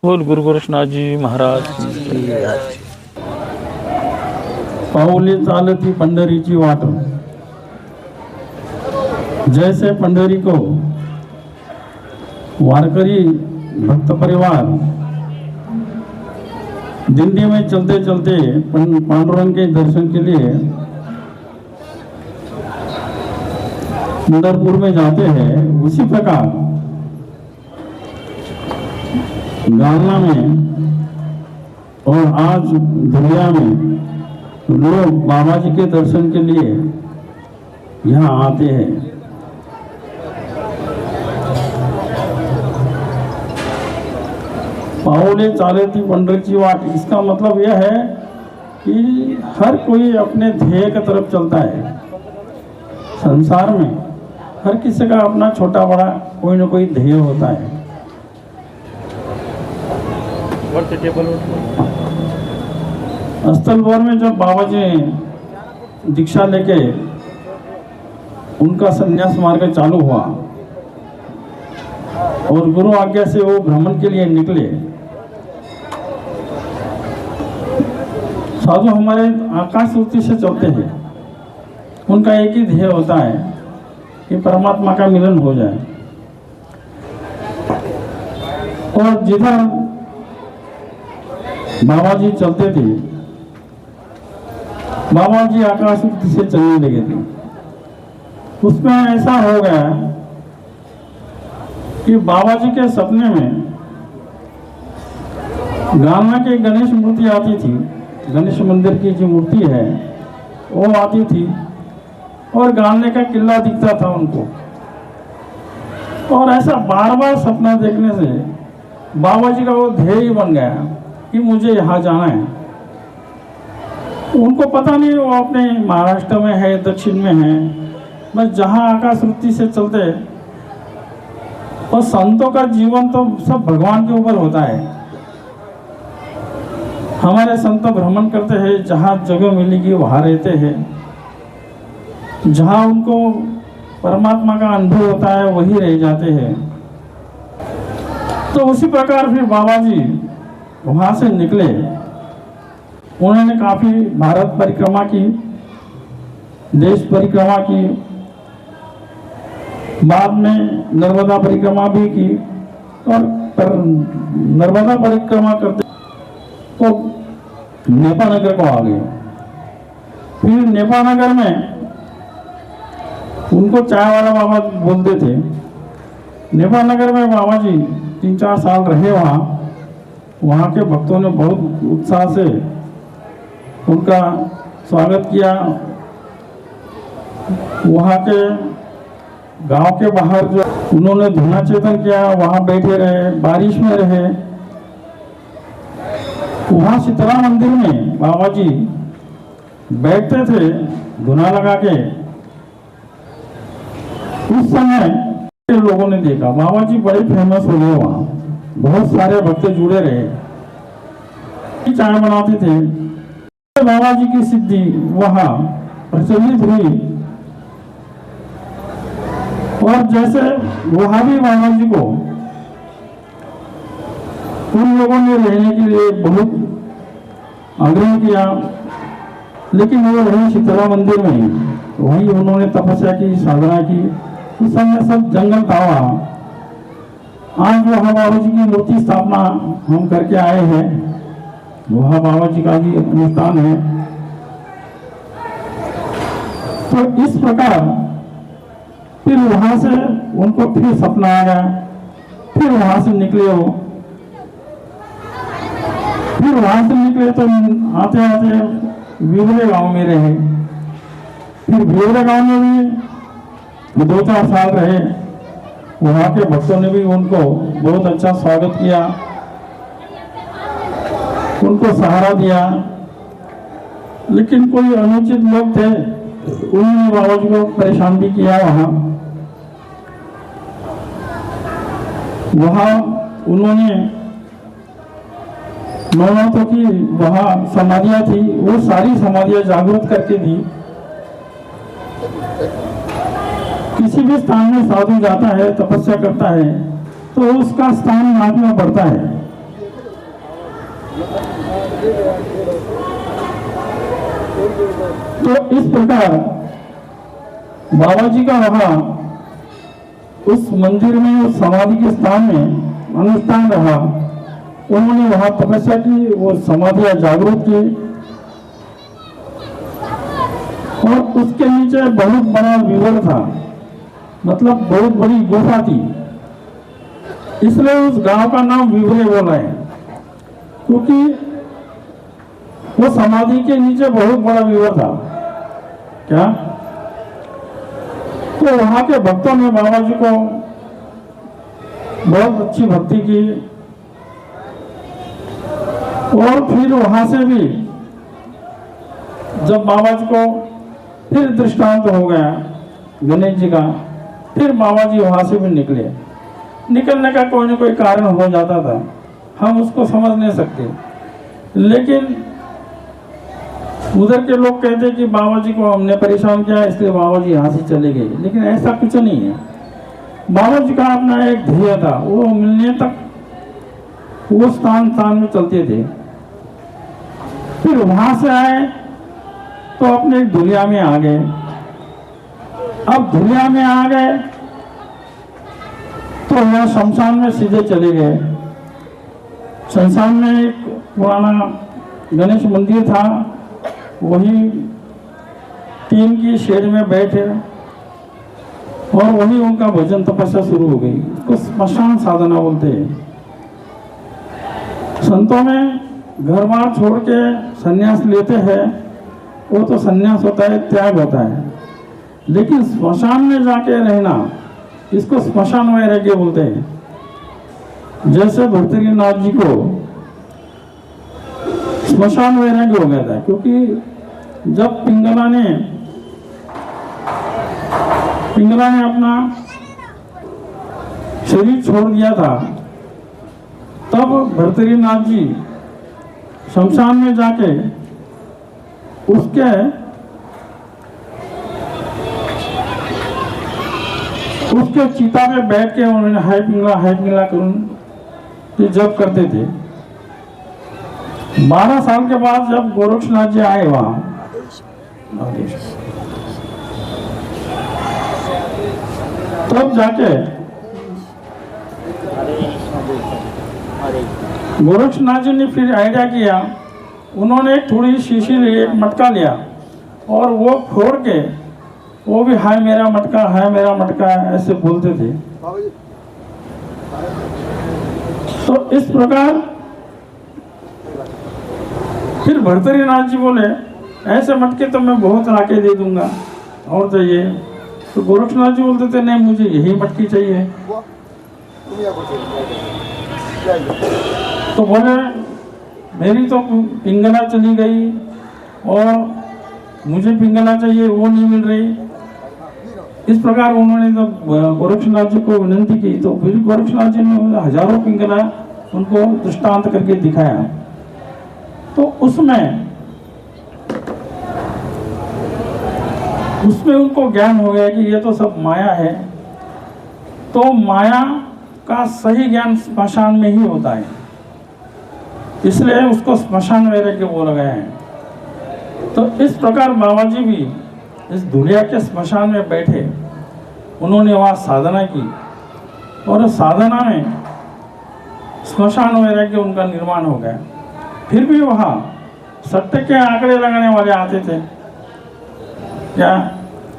बोल गुरु गोरक्षनाथ जी महाराज की जय। पाऊले चालती पंढरीची वाट, जैसे पंढरी को वारकरी भक्त परिवार दिंडी में चलते चलते पांडुरंग के दर्शन के लिए पंढरपुर में जाते हैं, उसी प्रकार गालना में और आज दुनिया में लोग बाबा जी के दर्शन के लिए यहाँ आते हैं। पाऊले चालती पंढरीची वाट, इसका मतलब यह है कि हर कोई अपने ध्येय की तरफ चलता है। संसार में हर किसी का अपना छोटा बड़ा कोई ना कोई ध्येय होता है। अस्तलवर में जब बाबा जी दीक्षा लेके उनका संन्यास मार्ग चालू हुआ और गुरु आज्ञा से वो भ्रमण के लिए निकले, साधु हमारे आकाश वृत्ति से चलते हैं, उनका एक ही ध्येय होता है कि परमात्मा का मिलन हो जाए। और जिधर बाबा जी चलते थे, बाबा जी आकाश वृत्ति से चलने लगे थे। उसमें ऐसा हो गया कि बाबा जी के सपने में गालना के गणेश मूर्ति आती थी, गणेश मंदिर की जो मूर्ति है वो आती थी और गालने का किला दिखता था उनको। और ऐसा बार बार सपना देखने से बाबा जी का वो ध्येय बन गया कि मुझे यहाँ जाना है। उनको पता नहीं वो अपने महाराष्ट्र में है, दक्षिण में है, बस जहाँ आकाश वृत्ति से चलते। और संतों का जीवन तो सब भगवान के ऊपर होता है। हमारे संत भ्रमण करते हैं, जहाँ जगह मिलेगी वहाँ रहते हैं, जहाँ उनको परमात्मा का अनुभव होता है वही रह जाते हैं। तो उसी प्रकार फिर बाबा जी वहाँ से निकले। उन्होंने काफी भारत परिक्रमा की, देश परिक्रमा की, बाद में नर्मदा परिक्रमा भी की। और नर्मदा परिक्रमा करते तो नेपानगर को आ गए। फिर नेपानगर में उनको चाय वाला बाबा बोलते थे। नेपानगर में बाबा जी 3-4 साल रहे वहाँ। वहाँ के भक्तों ने बहुत उत्साह से उनका स्वागत किया। वहाँ के गांव के बाहर जो उन्होंने धुना चेतन किया, वहाँ बैठे रहे, बारिश में रहे। वहाँ शीतला मंदिर में बाबा जी बैठते थे धुना लगा के। उस समय लोगों ने देखा बाबा जी बड़े फेमस हो गए, वहाँ बहुत सारे भक्त जुड़े रहे। चाय बनाते थे, बाबा जी की सिद्धि वहाँ प्रचलित हुई। और जैसे वहाँ भी बाबा जी को उन लोगों ने रहने के लिए बहुत आग्रह किया, लेकिन वो रहे शीतला मंदिर में ही, वहीं उन्होंने तपस्या की, साधना की। उस समय सब जंगल था वहाँ। आज वहाँ बाबा जी की मूर्ति स्थापना हम करके आए हैं, वहाँ बाबा जी का ही अनुष्ठान है। तो इस प्रकार फिर वहाँ से उनको फिर सपना आया, फिर वहाँ से निकले वो। फिर वहाँ से निकले तो आते आते विवरे गांव में रहे। फिर विवरे गांव में भी 2-4 साल रहे। वहाँ के भक्तों ने भी उनको बहुत अच्छा स्वागत किया, उनको सहारा दिया। लेकिन कोई अनुचित लोग थे, उन्होंने बाबा जी को परेशान भी किया। वहाँ उन्होंने नौनाथों की वहाँ समाधियाँ थी, वो सारी समाधियाँ जागृत करके दी। किसी भी स्थान में साधु जाता है, तपस्या करता है, तो उसका स्थान महात्मा बढ़ता है। तो इस प्रकार बाबा जी का वहाँ उस मंदिर में, उस समाधि के स्थान में अनुष्ठान रहा। उन्होंने वहाँ तपस्या की, वो समाधियां जागृत की, और उसके नीचे बहुत बड़ा विवर था, मतलब बहुत बड़ी गुफा थी, इसलिए उस गांव का नाम विवरे बोला है, क्योंकि वो समाधि के नीचे बहुत बड़ा विवर था। क्या? तो वहां के भक्तों ने बाबा जी को बहुत अच्छी भक्ति की, और फिर वहां से भी जब बाबा जी को फिर दृष्टांत हो गया गणेश जी का, फिर बाबा जी वहां से भी निकले। निकलने का कोई न कोई कारण हो जाता था, हम उसको समझ नहीं सकते, लेकिन उधर के लोग कहते कि बाबा जी को हमने परेशान किया इसलिए बाबा जी यहाँ से चले गए, लेकिन ऐसा कुछ नहीं है। बाबा जी का अपना एक ध्येय था, वो मिलने तक वो स्थान में चलते थे। फिर वहां से आए तो अपने दुनिया में आ गए। अब दुनिया में आ गए तो यहाँ शमशान में सीधे चले गए। शमशान में एक पुराना गणेश मंदिर था, वही टीन की शेड में बैठे, और वही उनका भजन तपस्या शुरू हो गई। उसको स्मशान साधना बोलते हैं। संतों में घर बार छोड़ के संन्यास लेते हैं, वो तो संन्यास होता है, त्याग होता है, लेकिन स्मशान में जाके रहना, इसको स्मशान वैराग्य बोलते हैं। जैसे भर्तृहरिनाथ जी को स्मशान वैराग्य हो गया था, क्योंकि जब पिंगला ने अपना शरीर छोड़ दिया था, तब भर्तृहरिनाथ जी शमशान में जाके उसके चिता में बैठ के उन्होंने हाय पिंगला करूं ये जप करते थे। 12 साल के बाद जब गोरक्षनाथ जी आए वहां, तब जाके गोरक्षनाथ जी ने फिर आइडिया किया, उन्होंने थोड़ी शीशी ली, एक मटका लिया, और वो फोड़ के वो भी हाय मेरा मटका ऐसे बोलते थे। तो इस प्रकार फिर भर्तृहरिनाथ जी बोले ऐसे मटके तो मैं बहुत लाके दे दूंगा, और चाहिए? तो गोरक्षनाथ जी बोलते थे नहीं, मुझे यही मटकी चाहिए। तो बोले मेरी तो पिंगला चली गई और मुझे पिंगला चाहिए, वो नहीं मिल रही। इस प्रकार उन्होंने जब गोरक्षनाथ जी को विनंती की, तो फिर गोरक्षनाथ जी ने हजारों पिंगला उनको दृष्टांत करके दिखाया। तो उसमें उनको ज्ञान हो गया कि ये तो सब माया है। तो माया का सही ज्ञान स्मशान में ही होता है, इसलिए उसको स्मशान वैराग्य बोला गया है। तो इस प्रकार बाबा जी भी इस दुनिया के स्मशान में बैठे, उन्होंने वहाँ साधना की, और साधना में स्मशान वैराग्य उनका निर्माण हो गया। फिर भी वहाँ सत्य के आंकड़े लगाने वाले आते थे। क्या?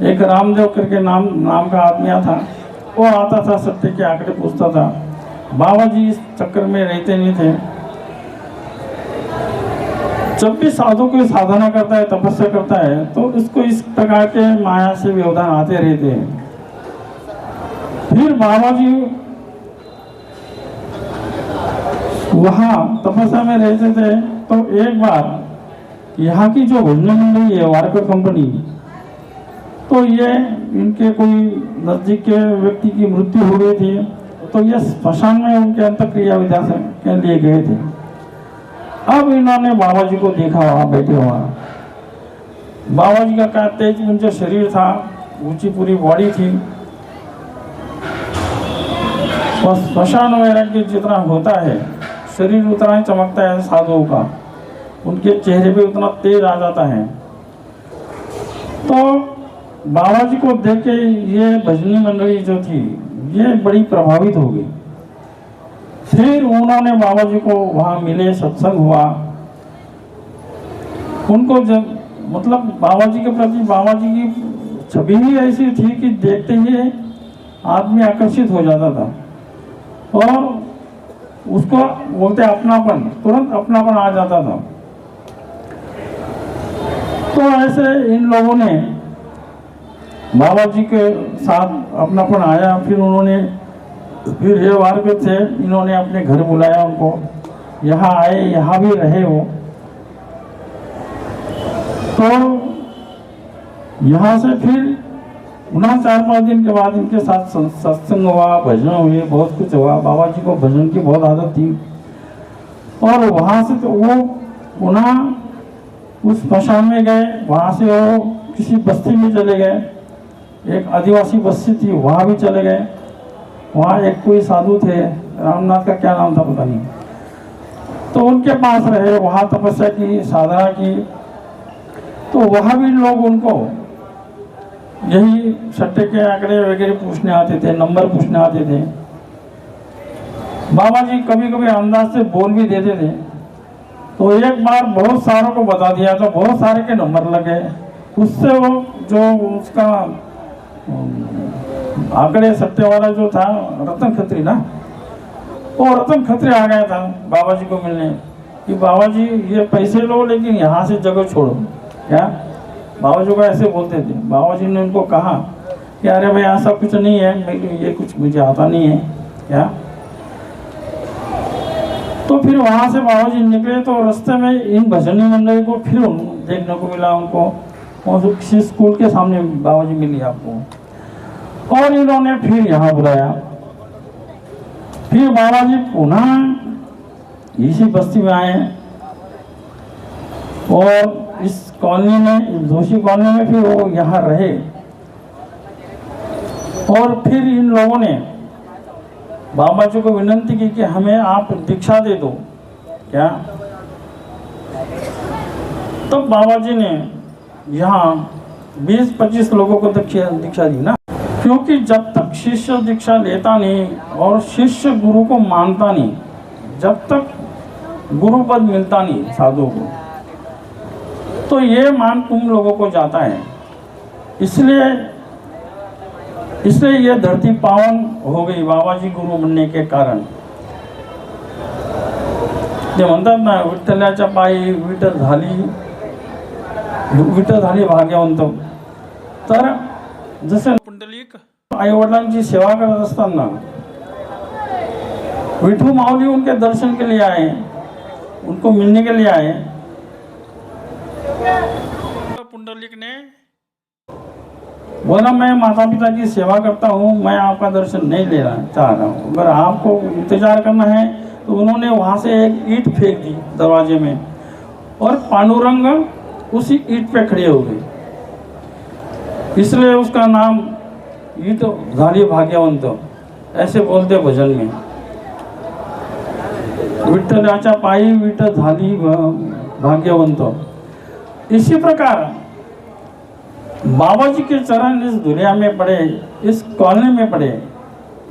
एक रामदेव करके नाम का आदमी था, वो आता था, सत्य के आंकड़े पूछता था। बाबा जी इस चक्कर में रहते नहीं थे। जब भी साधु कोई साधना करता है, तपस्या करता है, तो इसको इस प्रकार के माया से व्यवधान आते रहते हैं। फिर बाबा जी वहाँ तपस्या में रहते थे, तो एक बार यहाँ की जो भोजन मंडली है, वारकर कंपनी, तो ये इनके कोई नजदीक के व्यक्ति की मृत्यु हो गई थी, तो ये स्मशान में उनके अंतक्रिया विधा के लिए गए थे। अब इन्होंने बाबा जी को देखा वहाँ बैठे हुआ। बाबा जी का क्या तेज मुझे शरीर था, ऊंची पूरी बॉडी थी, और स्मशान वैराग्य जितना होता है, शरीर उतना ही चमकता है साधुओं का। उनके चेहरे पे उतना तेज आ जाता है। तो बाबा जी को देख के ये भजनी मंडली जो थी ये बड़ी प्रभावित हो गई। फिर उन्होंने बाबा जी को वहाँ मिले, सत्संग हुआ। उनको जब मतलब बाबा जी के प्रति बाबा जी की छवि ही ऐसी थी कि देखते ही आदमी आकर्षित हो जाता था और उसको बोलते अपनापन, तुरंत अपनापन आ जाता था। तो ऐसे इन लोगों ने बाबा जी के साथ अपनापन आया। फिर उन्होंने फिर ये वार के थे, इन्होंने अपने घर बुलाया उनको, यहाँ आए, यहाँ भी रहे वो। तो यहाँ से फिर 4-5 दिन के बाद इनके साथ सत्संग हुआ, भजन हुए, बहुत कुछ हुआ। बाबा जी को भजन की बहुत आदत थी। और वहाँ से तो वो पुनः उस स्मशान में गए, वहाँ से वो किसी बस्ती में चले गए, एक आदिवासी बस्ती थी वहाँ भी चले गए। वहाँ एक कोई साधु थे, रामनाथ का क्या नाम था पता नहीं, तो उनके पास रहे, वहाँ तपस्या की, साधना की। तो वहाँ भी लोग उनको यही सट्टे के आंकड़े वगैरह पूछने आते थे, नंबर पूछने आते थे। बाबा जी कभी कभी अंदाज से बोल भी देते थे। तो एक बार बहुत सारों को बता दिया तो बहुत सारे के नंबर लगे। उससे वो जो उसका आंकड़े सट्टे वाला जो था रतन खत्री ना, वो रतन खत्री आ गया था बाबा जी को मिलने कि बाबा जी ये पैसे लो लेकिन यहाँ से जगह छोड़ो। क्या बाबा जी को ऐसे बोलते थे। बाबा जी ने उनको कहा कि अरे भाई ऐसा कुछ नहीं है, ये कुछ मुझे आता नहीं है क्या। तो फिर वहाँ से बाबा जी निकले तो रास्ते में इन भजनी मंडली को फिर देखने को मिला उनको, और किसी स्कूल के सामने बाबा जी मिली आपको। और इन्होंने फिर यहाँ बुलाया। फिर बाबा जी पुनः इसी बस्ती में आए और इस कॉलोनी में, जोशी कॉलोनी में फिर वो यहाँ रहे। और फिर इन लोगों ने बाबा जी को विनती की कि हमें आप दीक्षा दे दो क्या। तो बाबा जी ने यहाँ 20-25 लोगों को दीक्षा दी ना, क्योंकि जब तक शिष्य दीक्षा लेता नहीं और शिष्य गुरु को मानता नहीं, जब तक गुरु पद मिलता नहीं साधु को, तो ये मान तुम लोगों को जाता है। इसलिए ये धरती पावन हो गई बाबा जी गुरु बनने के कारण। जे म्हणतात ना, विठ्ठलाच्या पायी विठ्ठल झाली भाग्यवंत। तर जसे पुंडलिक आई वडिलांची सेवा करत असताना विठू माऊली उनके दर्शन के लिए आए, उनको मिलने के लिए आए। पुंडलिक ने बोला मैं माता पिता की सेवा करता हूँ, मैं आपका दर्शन नहीं लेना चाह रहा हूँ, अगर आपको इंतजार करना है। तो उन्होंने वहाँ से एक ईंट फेंक दी दरवाजे में और पांडुरंग उसी ईंट पे खड़े हो गए। इसलिए उसका नाम ईंट झाली भाग्यवंत ऐसे बोलते भजन में। विठ्ठलाच्या पायी विठ्ठल झाली भाग्यवंत। इसी प्रकार बाबा जी के चरण इस दुनिया में पड़े, इस कॉलोनी में पड़े,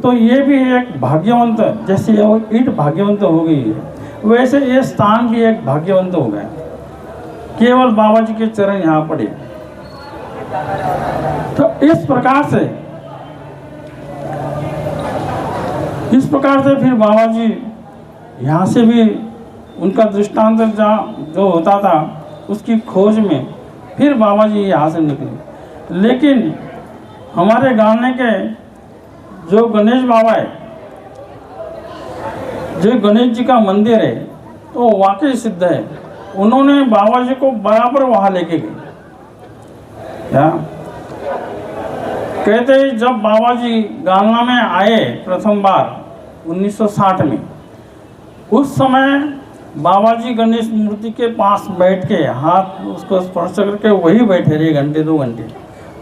तो ये भी एक भाग्यवंत, जैसे ईंट भाग्यवंत हो गई है, वैसे ये स्थान भी एक भाग्यवंत हो गया। केवल बाबा जी के चरण यहाँ पड़े। तो इस प्रकार से फिर बाबा जी यहाँ से भी उनका दृष्टांत जो होता था उसकी खोज में फिर बाबा जी यहाँ से निकले। लेकिन हमारे गाँव के जो गणेश बाबा है, जो गणेश जी का मंदिर है, तो वाकई सिद्ध है। उन्होंने बाबा जी को बराबर वहाँ लेके गए। क्या कहते हैं, जब बाबा जी गालना में आए प्रथम बार 1960 में, उस समय बाबा जी गणेश मूर्ति के पास बैठ के हाथ उसको स्पर्श करके वही बैठे रहे 1-2 घंटे।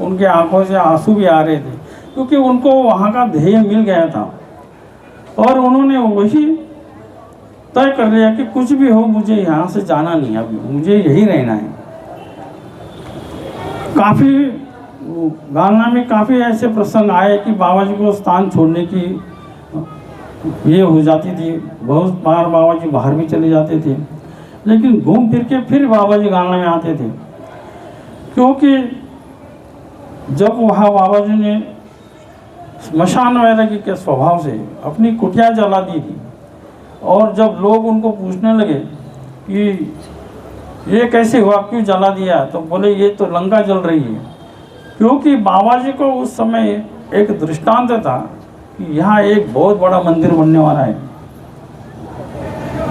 उनके आंखों से आंसू भी आ रहे थे, क्योंकि उनको वहाँ का ध्येय मिल गया था और उन्होंने वही तय कर लिया कि कुछ भी हो मुझे यहाँ से जाना नहीं, अभी मुझे यही रहना है। काफ़ी गालना में काफ़ी ऐसे प्रसंग आए कि बाबा जी को स्थान छोड़ने की ये हो जाती थी। बहुत बार बाबा जी बाहर भी चले जाते थे, लेकिन घूम फिर के फिर बाबा जी गालना में आते थे, क्योंकि जब वहाँ बाबा जी ने स्मशान वैरागी के स्वभाव से अपनी कुटिया जला दी थी, और जब लोग उनको पूछने लगे कि ये कैसे हुआ, क्यों जला दिया, तो बोले ये तो लंका जल रही है। क्योंकि बाबा जी को उस समय एक दृष्टांत था कि यहाँ एक बहुत बड़ा मंदिर बनने वाला है,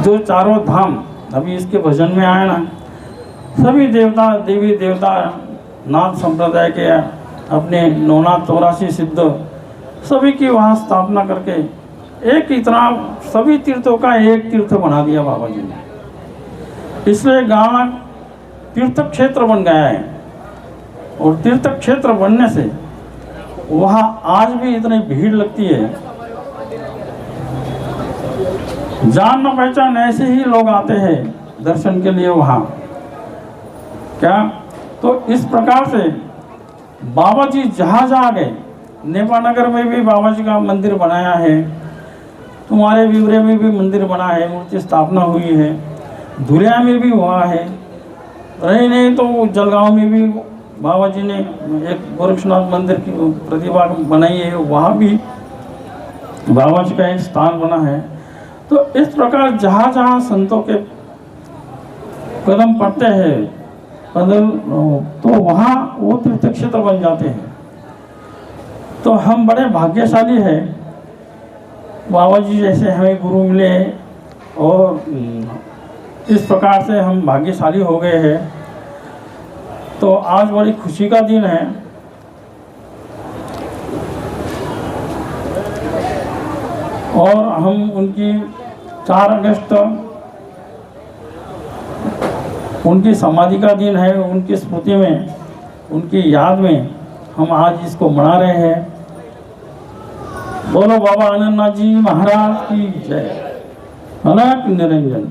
जो चारों धाम अभी इसके भजन में आए ना, सभी देवता देवी देवता नाथ संप्रदाय के अपने 984 सिद्ध सभी की वहाँ स्थापना करके एक इतना सभी तीर्थों का एक तीर्थ बना दिया बाबा जी ने। इसलिए गाना तीर्थ क्षेत्र बन गया है, और तीर्थ क्षेत्र बनने से वहाँ आज भी इतनी भीड़ लगती है, जान न पहचान ऐसे ही लोग आते हैं दर्शन के लिए वहाँ। क्या तो इस प्रकार से बाबा जी जहाँ जहाँ गए, नेपा नगर में भी बाबा जी का मंदिर बनाया है, तुम्हारे विवरे में भी मंदिर बना है, मूर्ति स्थापना हुई है, धुलिया में भी हुआ है, रही नहीं तो जलगांव में भी बाबा जी ने एक गोरक्षनाथ मंदिर की प्रतिभा बनाई है, वहाँ भी बाबा जी का एक स्थान बना है। तो इस प्रकार जहाँ जहाँ संतों के कदम पड़ते हैं बदल, तो वहाँ वो तीर्थ क्षेत्र बन जाते हैं। तो हम बड़े भाग्यशाली हैं, बाबा जी जैसे हमें गुरु मिले, और इस प्रकार से हम भाग्यशाली हो गए हैं। तो आज बड़ी खुशी का दिन है। और हम उनकी 4 अगस्त उनकी समाधि का दिन है, उनकी स्मृति में, उनकी याद में हम आज इसको मना रहे हैं। बोलो बाबा आनंदनाथ जी महाराज की जय। अलग निरंजन।